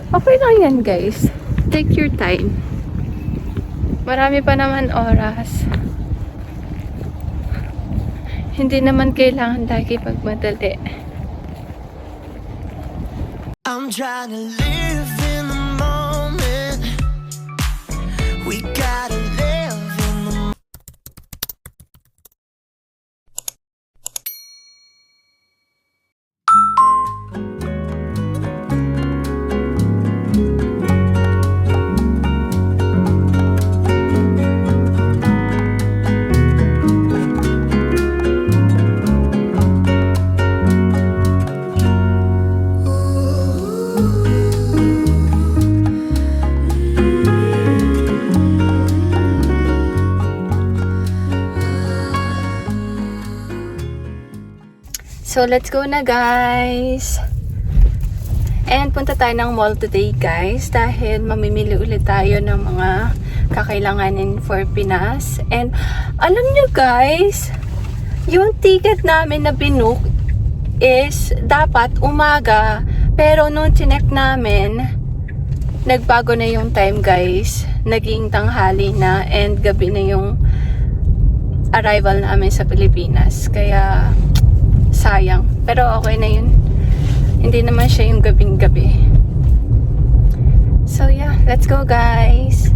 Okay lang yan, guys. Take your time. Marami pa naman oras. Hindi naman kailangan lagi pagmadali. I'm trying to live in the moment. We gotta live in the moment. So, let's go na, guys! And punta tayo ng mall today, guys, dahil mamimili ulit tayo ng mga kakailanganin for Pinas. And alam nyo, guys, yung ticket namin na binook is dapat umaga, pero nung chinek namin, nagbago na yung time, guys. Naging tanghali na and gabi na yung arrival namin sa Pilipinas. Kaya sayang. Pero okay na yun. Hindi naman siya yung gabing-gabi. So yeah, let's go, guys.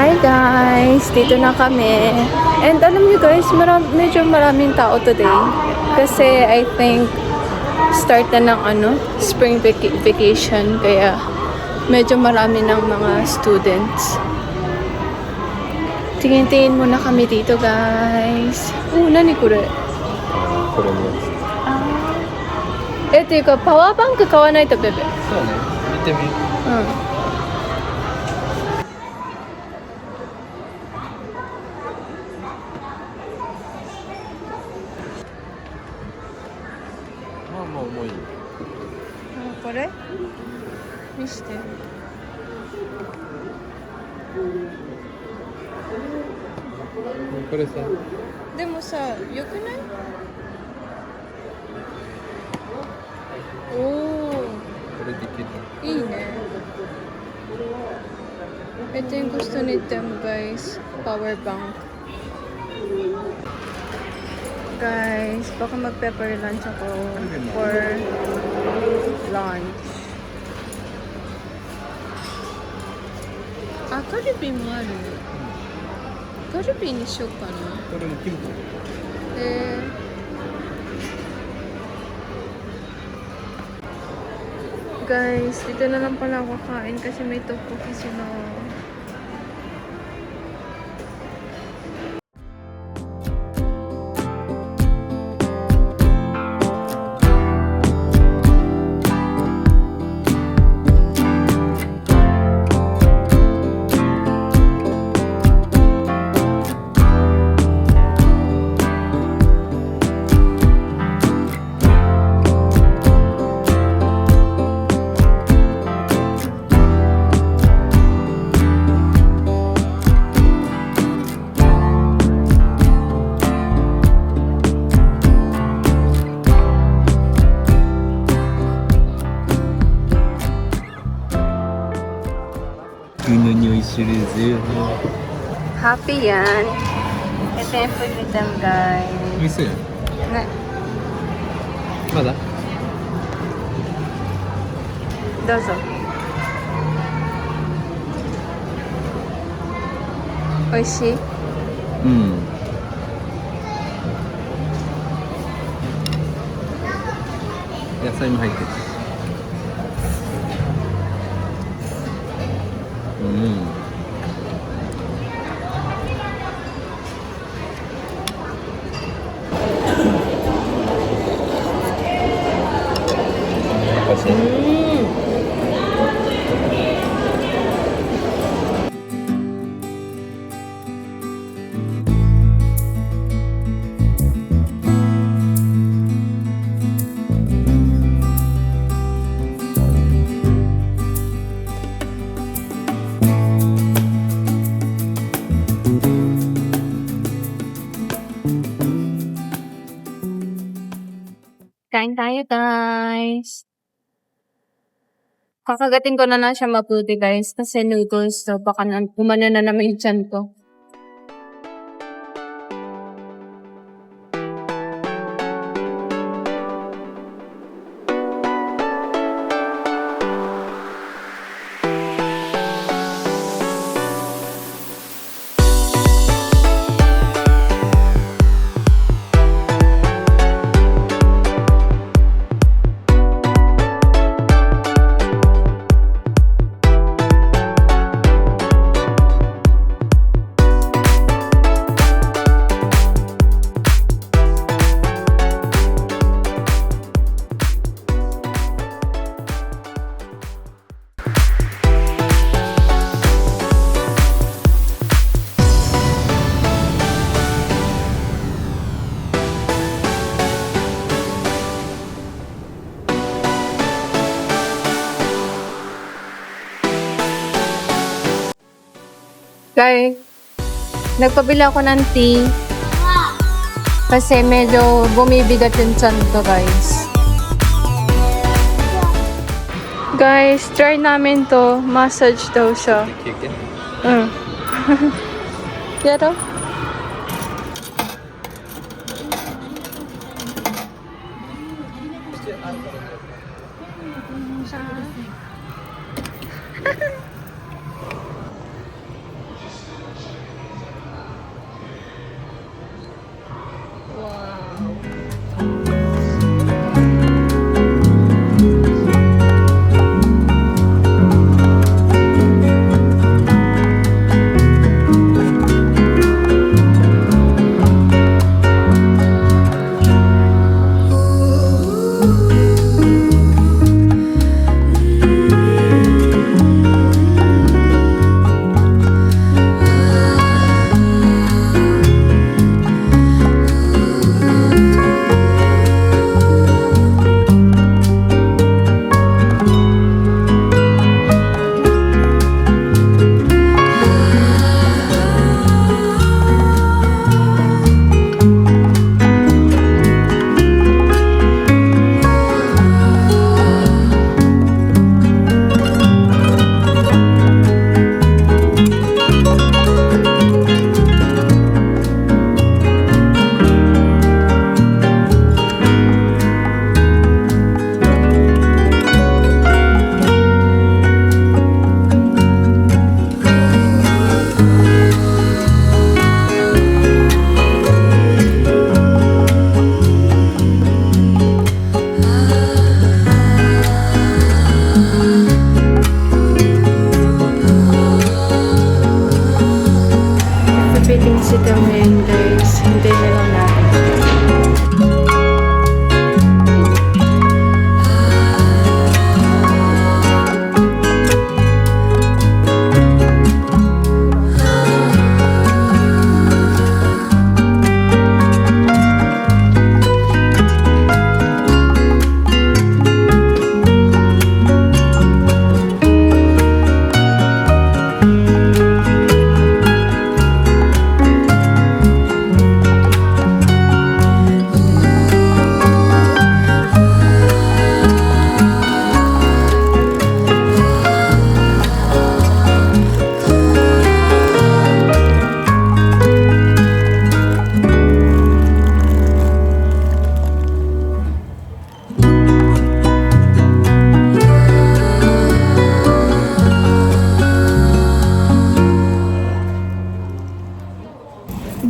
Hi guys! Dito na kami. And alam niyo guys, medyo maraming tao today. Kasi I think start na ng spring vacation. Kaya medyo marami ng mga students. Tingin-tingin muna kami dito guys. Nani kore? これもっていうかパワーバンク買わないとベベ。そうね見てみまあまあ重いよこれ見して。これさでもさ、よくない？おお、これできるいいね。Ito yung gusto ni Tem guys, power bank. Guys, baka mag-pepper lunch ako for lunch. Kalubi mo aru. Kalubi ni shou ka na. これもキムチ Guys, dito na lang pala ako kain kasi may tteokbokki sila. 시리즈 Happy yan. Ito yung food ni Tem guys. おいしい Ne, まだ どうぞ。おいしい？うん野菜も入ってるうん Kain tayo, guys. Kakagatin ko na lang siya mabuti, guys. Kasi noodles to. Baka umano na naman yung tiyan ko. Guys, nagpabili ako ng tea. Kasi medyo bumibigat yung tiyan ko, guys. Guys, try namin to. Massage daw siya. Yeah, daw.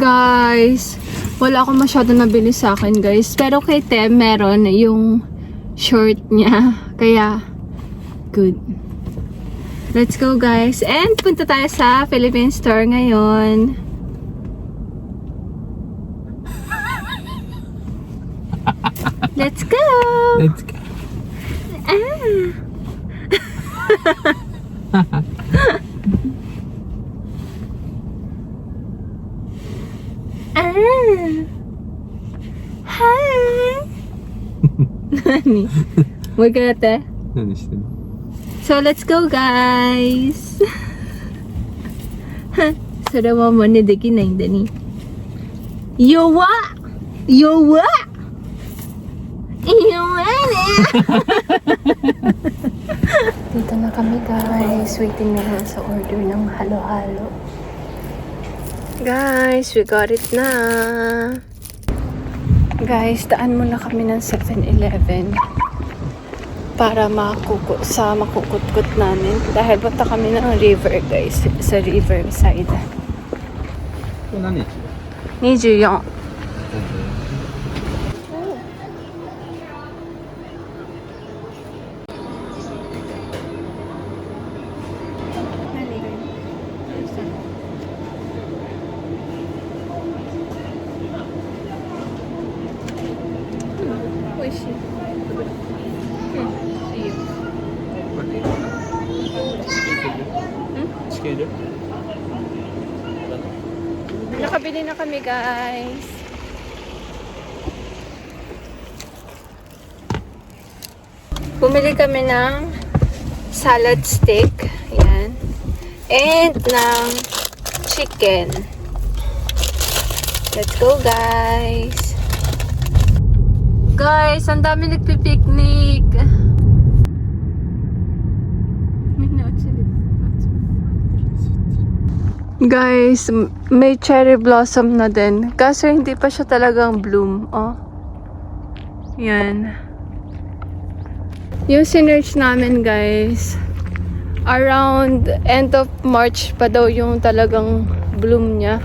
Guys, wala akong masyado nabili sa akin, guys. Pero kay Tem, meron yung short niya. Kaya, good. Let's go, guys. And punta tayo sa Philippine store ngayon. Let's go! Let's go. Hi! Nani? Magate? 何してんの So, let's go, guys! それは真似できないんだね。弱っ弱っ Dito na kami guys. Waiting na lang sa order ng halo-halo. Guys, we got it na. Guys, daan muna kami ng 7-Eleven para makukut-kut namin. Dahil punta kami ng river guys. Sa riverside. これ何日24. Nakabili na kami guys. Bumili kami ng salad stick. Ayan. And ng chicken. Let's go guys. Guys, ang dami nagpipiknik. Guys, may cherry blossom na din. Kaso hindi pa siya talagang bloom. Oh. Yan. Yung sinearch namin guys, around end of March pa daw yung talagang bloom niya.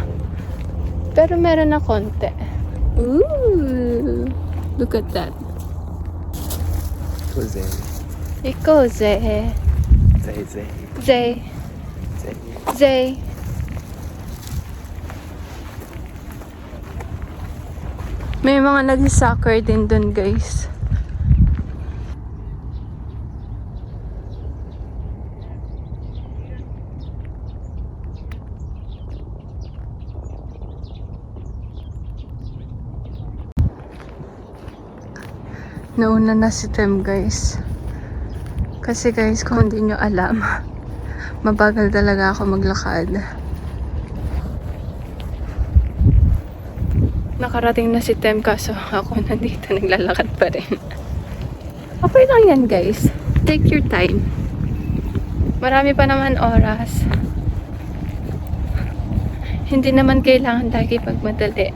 Pero meron na konti. Ooh, look at that. Iko, Zay. Zay. Zay. May mga nag-soccer din dun guys. Nauna na si Tem guys. Kasi guys, kung hindi nyo alam, mabagal talaga ako maglakad. Nakarating na si Tem kaso ako nandito naglalakad pa rin. Okay lang yan guys. Take your time. Marami pa naman oras. Hindi naman kailangan lagi pagmadali.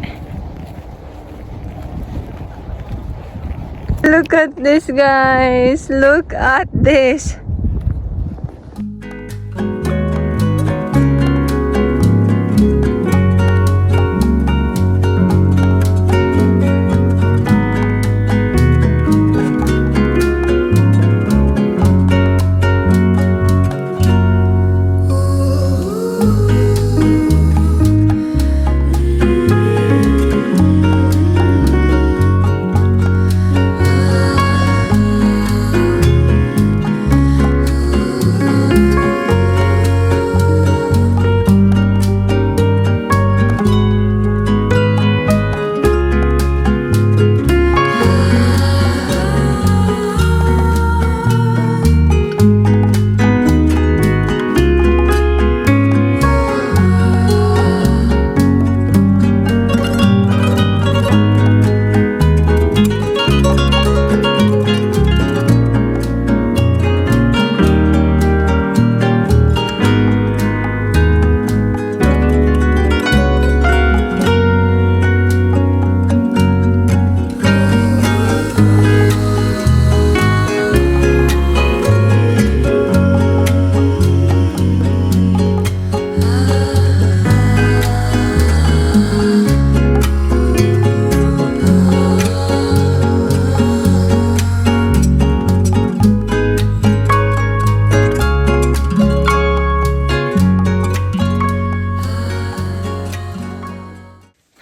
Look at this guys. Look at this.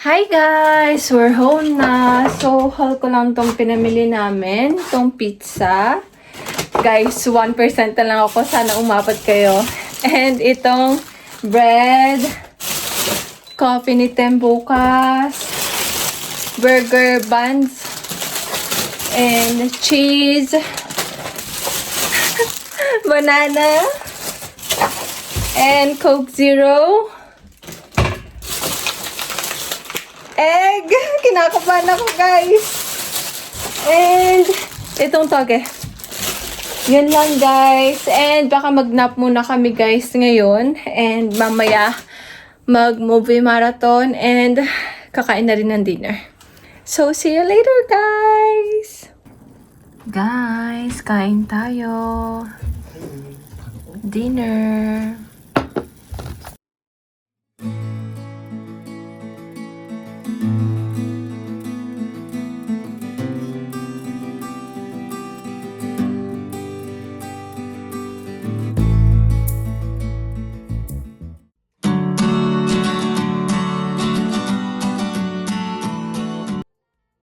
Hi guys! We're home na. So, haul ko lang tong pinamili namin. Tong pizza. Guys, 1% na lang ako. Sana umabot kayo. And itong bread. Coffee ni Tem bukas. Burger buns. And cheese. Banana. And Coke Zero. Egg! Kinakabahan ako, guys. And itong toge. Yun lang guys. And baka mag-nap muna kami guys ngayon. And mamaya mag-movie marathon and kakain na rin ng dinner. So, see you later guys! Guys, kain tayo. Dinner.